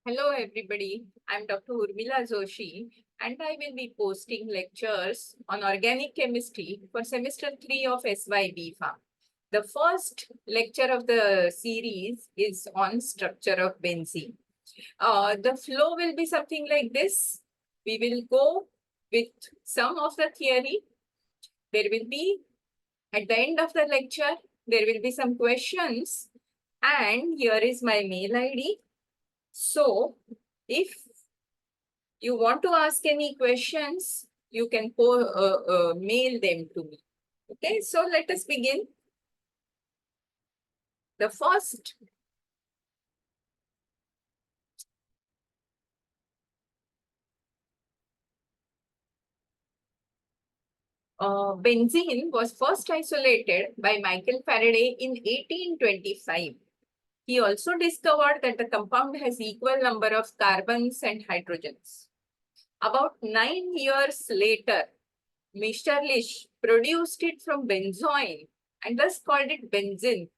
Hello everybody, I'm Dr. Urmila Joshi and I will be posting lectures on organic chemistry for semester 3 of SYB Farm. The first lecture of the series is on structure of benzene. The flow will be something like this. We will go with some of the theory. There will be, at the end of the lecture, there will be some questions and here is my mail ID. So, if you want to ask any questions, you can mail them to me. Okay, so let us begin. The first benzene was first isolated by Michael Faraday in 1825. He also discovered that the compound has equal number of carbons and hydrogens. About 9 years later, Mitscherlich produced it from benzoin and thus called it benzene.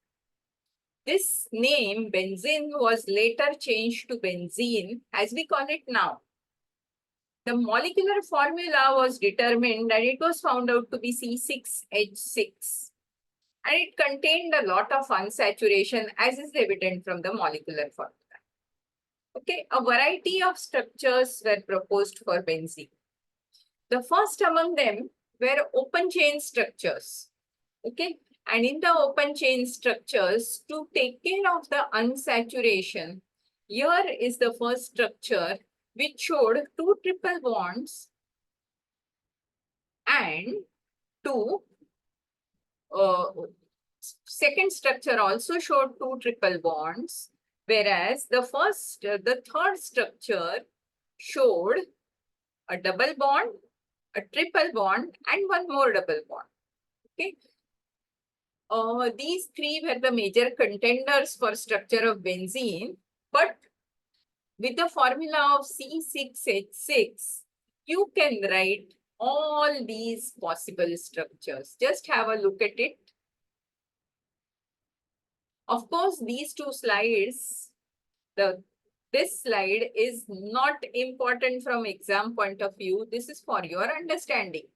This name, benzene, was later changed to benzene as we call it now. The molecular formula was determined and it was found out to be C6H6. And it contained a lot of unsaturation as is evident from the molecular formula. Okay, a variety of structures were proposed for benzene. The first among them were open chain structures. Okay, and in the open chain structures, to take care of the unsaturation, here is the first structure which showed two triple bonds and two second structure also showed two triple bonds, whereas the third structure showed a double bond, a triple bond, and one more double bond. Okay. These three were the major contenders for structure of benzene, but with the formula of C6H6, you can write all these possible structures. Just have a look at it. Of course, these two slides, this slide is not important from exam point of view. This is for your understanding.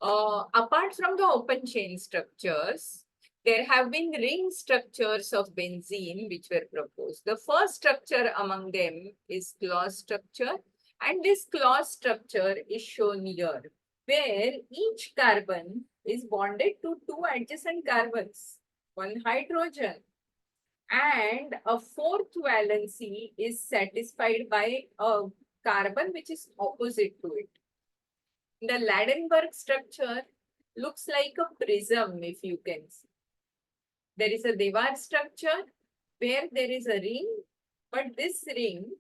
Apart from the open chain structures, there have been ring structures of benzene which were proposed. The first structure among them is clause structure, and this clause structure is shown here, where each carbon is bonded to two adjacent carbons, one hydrogen, and a fourth valency is satisfied by a carbon which is opposite to it. The Ladenburg structure looks like a prism, if you can see. There is a Dewar structure where there is a ring, but this ring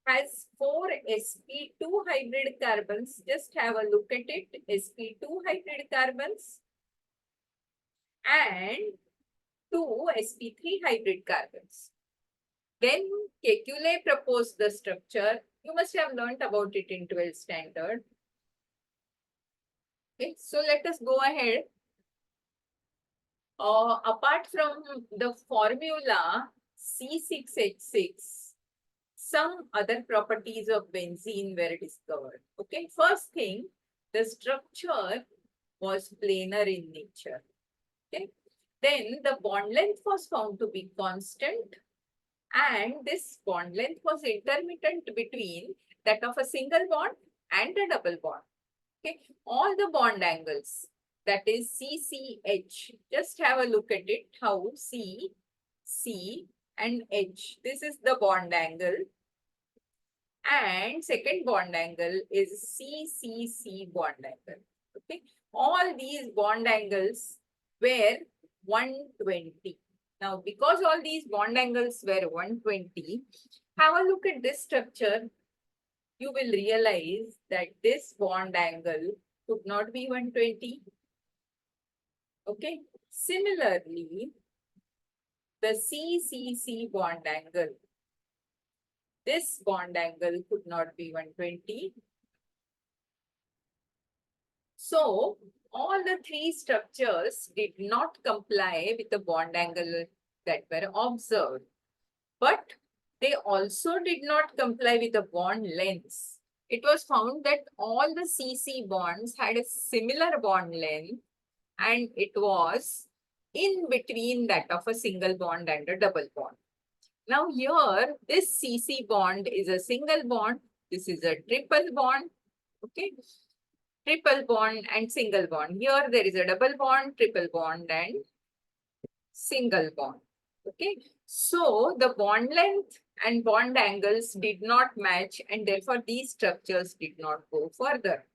has four sp2 hybrid carbons. Just have a look at it. sp2 hybrid carbons and two sp3 hybrid carbons. Then Kekule proposed the structure. You must have learnt about it in 12th standard. Okay, so let us go ahead. Apart from the formula C6H6, some other properties of benzene were discovered. Okay, first thing, the structure was planar in nature. Okay, then the bond length was found to be constant, and this bond length was intermittent between that of a single bond and a double bond. Okay, all the bond angles, that is CCH, just have a look at it, how C, C and H, this is the bond angle, and second bond angle is CCC bond angle. Okay, all these bond angles were 120. Now, because all these bond angles were 120, have a look at this structure. You will realize that this bond angle could not be 120. Okay. Similarly, the CCC bond angle, this bond angle could not be 120. So, all the three structures did not comply with the bond angle that were observed. But They also did not comply with the bond lengths. It was found that all the CC bonds had a similar bond length and it was in between that of a single bond and a double bond. Now here, this CC bond is a single bond. This is a triple bond. Okay. Triple bond and single bond. Here there is a double bond, triple bond and single bond. Okay. So the bond length and bond angles did not match and therefore these structures did not go further.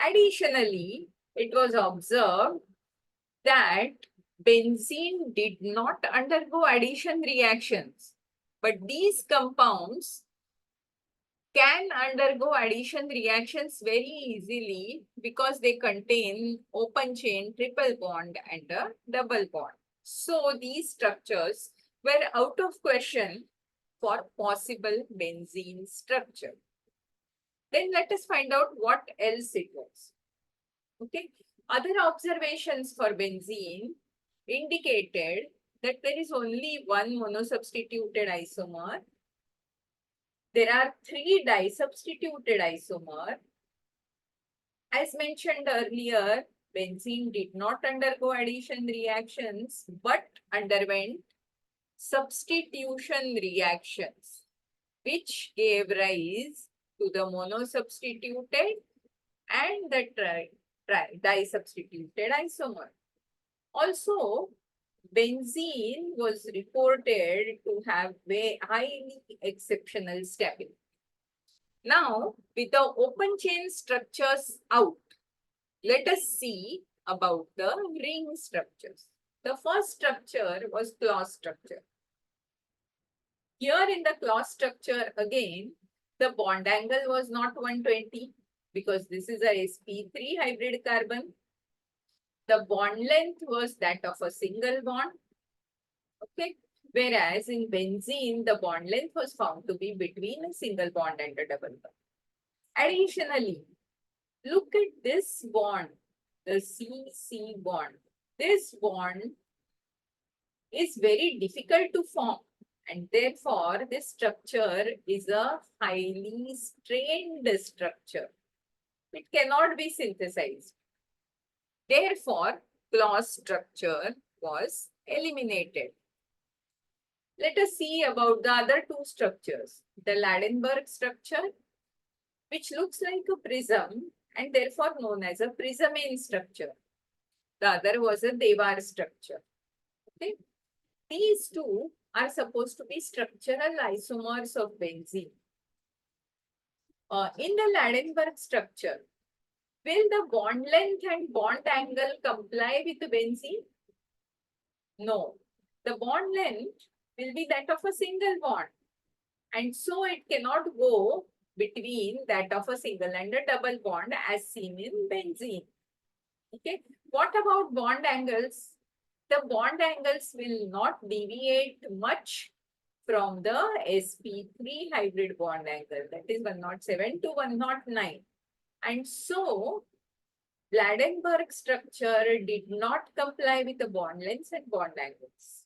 Additionally, it was observed that benzene did not undergo addition reactions, but these compounds can undergo addition reactions very easily because they contain open chain triple bond and a double bond. So these structures were out of question for possible benzene structure. Then let us find out what else it was. Okay. Other observations for benzene indicated that there is only one monosubstituted isomer. There are 3 disubstituted isomer. As mentioned earlier, benzene did not undergo addition reactions but underwent substitution reactions, which gave rise to the monosubstituted and the disubstituted isomer. Also, benzene was reported to have highly exceptional stability. Now, with the open chain structures out, let us see about the ring structures. The first structure was clause structure. Here in the clause structure again, the bond angle was not 120 because this is a sp3 hybrid carbon. The bond length was that of a single bond. Okay. Whereas in benzene, the bond length was found to be between a single bond and a double bond. Additionally, look at this bond, the CC bond. This bond is very difficult to form and therefore this structure is a highly strained structure. It cannot be synthesized. Therefore, clause structure was eliminated. Let us see about the other 2 structures. The Ladenburg structure, which looks like a prism and therefore known as a prismane structure. The other was a Dewar structure. Okay. These 2 are supposed to be structural isomers of benzene. In the Ladenburg structure, will the bond length and bond angle comply with the benzene? No. The bond length will be that of a single bond. And so it cannot go between that of a single and a double bond as seen in benzene. Okay. What about bond angles? The bond angles will not deviate much from the sp3 hybrid bond angle, that is 107 to 109. And so, Ladenburg structure did not comply with the bond lengths and bond angles.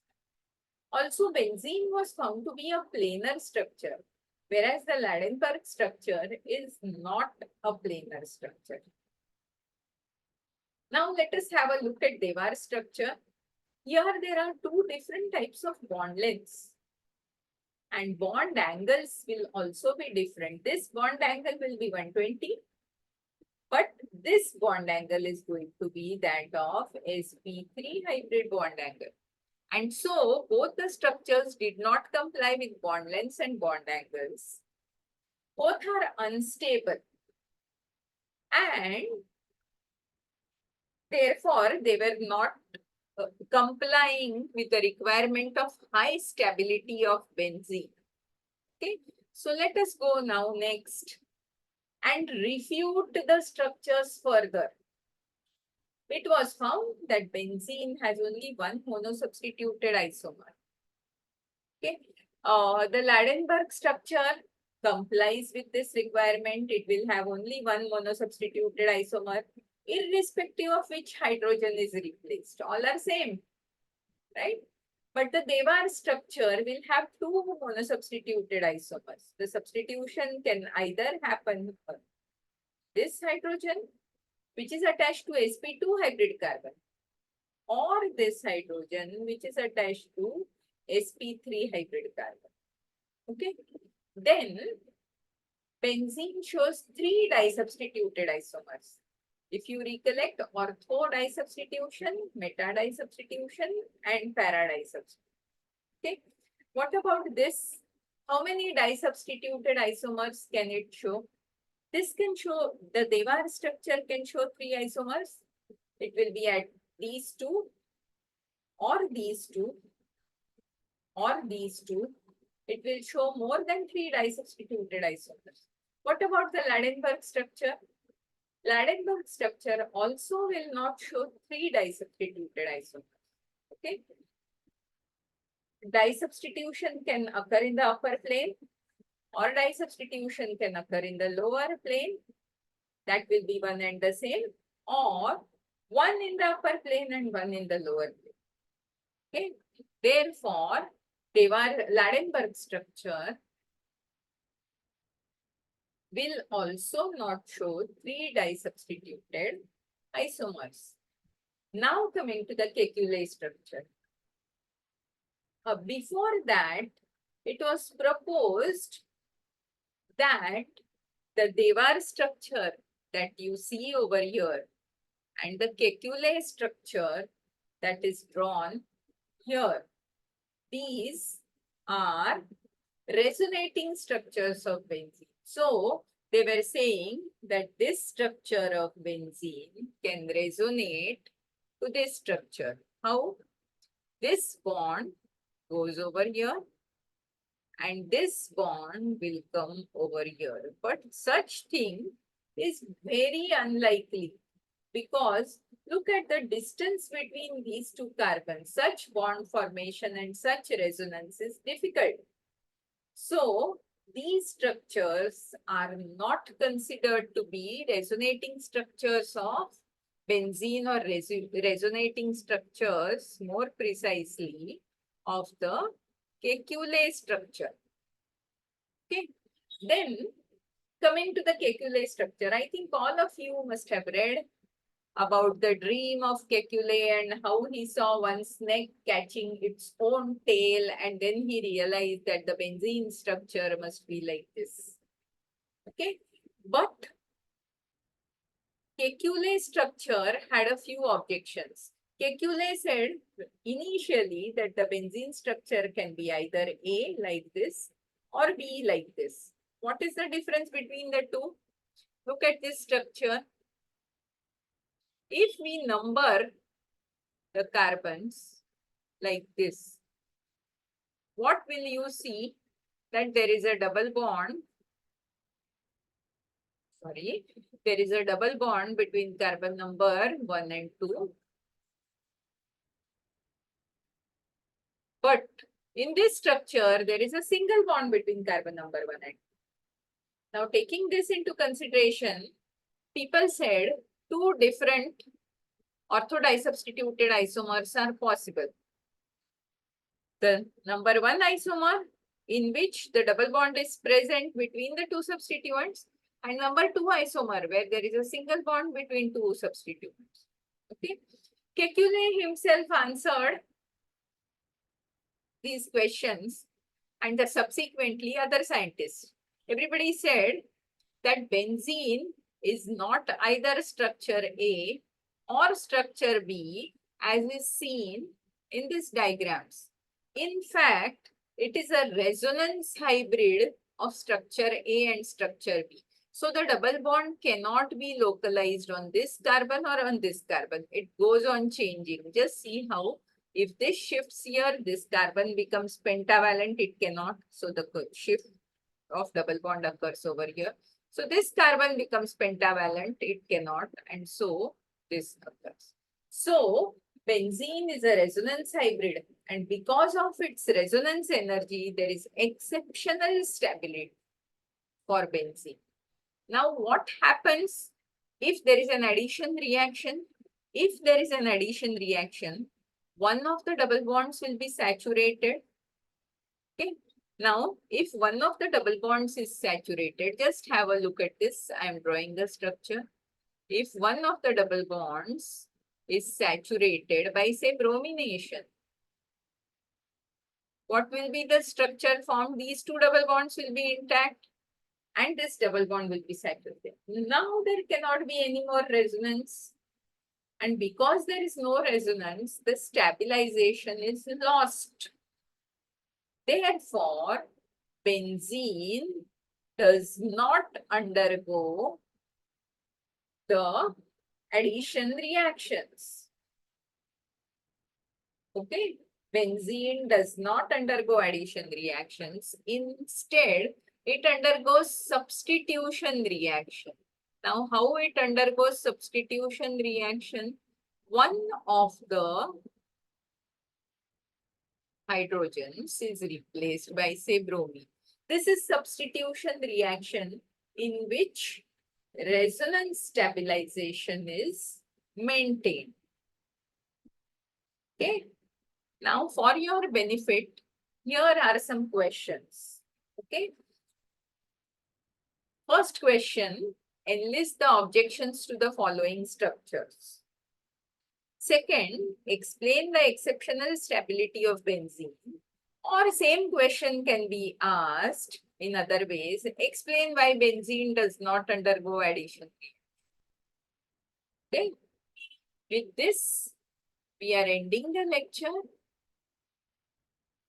Also, benzene was found to be a planar structure, whereas the Ladenburg structure is not a planar structure. Now, let us have a look at Dewar structure. Here, there are 2 different types of bond lengths. And bond angles will also be different. This bond angle will be 120. But this bond angle is going to be that of sp3 hybrid bond angle. And so, both the structures did not comply with bond lengths and bond angles. Both are unstable. And therefore, they were not complying with the requirement of high stability of benzene. Okay, so let us go now next and refute the structures further. It was found that benzene has only one monosubstituted isomer. Okay, the Ladenburg structure complies with this requirement. It will have only one monosubstituted isomer, irrespective of which hydrogen is replaced. All are same, right? But the Dewar structure will have two monosubstituted isomers. The substitution can either happen for this hydrogen, which is attached to sp2 hybrid carbon, or this hydrogen, which is attached to sp3 hybrid carbon. Okay. Then benzene shows three disubstituted isomers. If you recollect, ortho disubstitution, meta disubstitution, and para disubstitution. Okay. What about this? How many disubstituted isomers can it show? This can show, the Dewar structure can show three isomers. It will be at these two, or these two, or these two. It will show more than three disubstituted isomers. What about the Ladenburg structure? Ladenburg structure also will not show three disubstituted isomers. Okay. Disubstitution can occur in the upper plane, or disubstitution can occur in the lower plane. That will be one and the same, or one in the upper plane and one in the lower plane. Okay. Therefore, Ladenburg structure will also not show three disubstituted isomers. Now coming to the Kekulé structure. Before that, it was proposed that the Dewar structure that you see over here and the Kekulé structure that is drawn here, these are resonating structures of benzene. So they were saying that this structure of benzene can resonate to this structure. How? This bond goes over here and this bond will come over here. But such thing is very unlikely, because look at the distance between these two carbons. Such bond formation and such resonance is difficult. So these structures are not considered to be resonating structures of benzene, or resonating structures more precisely of the Kekulé structure. Okay. Then coming to the Kekulé structure, I think all of you must have read about the dream of Kekulé and how he saw one snake catching its own tail, and then he realized that the benzene structure must be like this. Okay. But Kekulé structure had a few objections. Kekulé said initially that the benzene structure can be either A like this or B like this. What is the difference between the two? Look at this structure. If we number the carbons like this, what will you see? That there is a double bond. Sorry, there is a double bond between carbon number 1 and 2. But in this structure, there is a single bond between carbon number 1 and 2. Now, taking this into consideration, people said two different orthodisubstituted isomers are possible. The number 1 isomer, in which the double bond is present between the two substituents, and number 2 isomer, where there is a single bond between two substituents. Okay. Kekulé himself answered these questions, and the subsequently other scientists. Everybody said that benzene is not either structure A or structure B, as is seen in these diagrams. In fact, it is a resonance hybrid of structure A and structure B. So the double bond cannot be localized on this carbon or on this carbon. It goes on changing. Just see how, if this shifts here, this carbon becomes pentavalent, it cannot. So the shift of double bond occurs over here. So this carbon becomes pentavalent, it cannot, and so this occurs. So benzene is a resonance hybrid, and because of its resonance energy, there is exceptional stability for benzene. Now, what happens if there is an addition reaction? If there is an addition reaction, one of the double bonds will be saturated. Okay. Now, if one of the double bonds is saturated, just have a look at this. I am drawing the structure. If one of the double bonds is saturated by, say, bromination, what will be the structure formed? These two double bonds will be intact and this double bond will be saturated. Now there cannot be any more resonance. And because there is no resonance, the stabilization is lost. Therefore, benzene does not undergo the addition reactions. Okay, benzene does not undergo addition reactions. Instead, it undergoes substitution reaction. Now, how it undergoes substitution reaction? One of the hydrogens is replaced by, say, bromine. This is substitution reaction in which resonance stabilization is maintained. Okay. Now, for your benefit, here are some questions. Okay. First question, enlist the objections to the following structures. Second, explain the exceptional stability of benzene. Or same question can be asked in other ways. Explain why benzene does not undergo addition. Okay. With this, we are ending the lecture.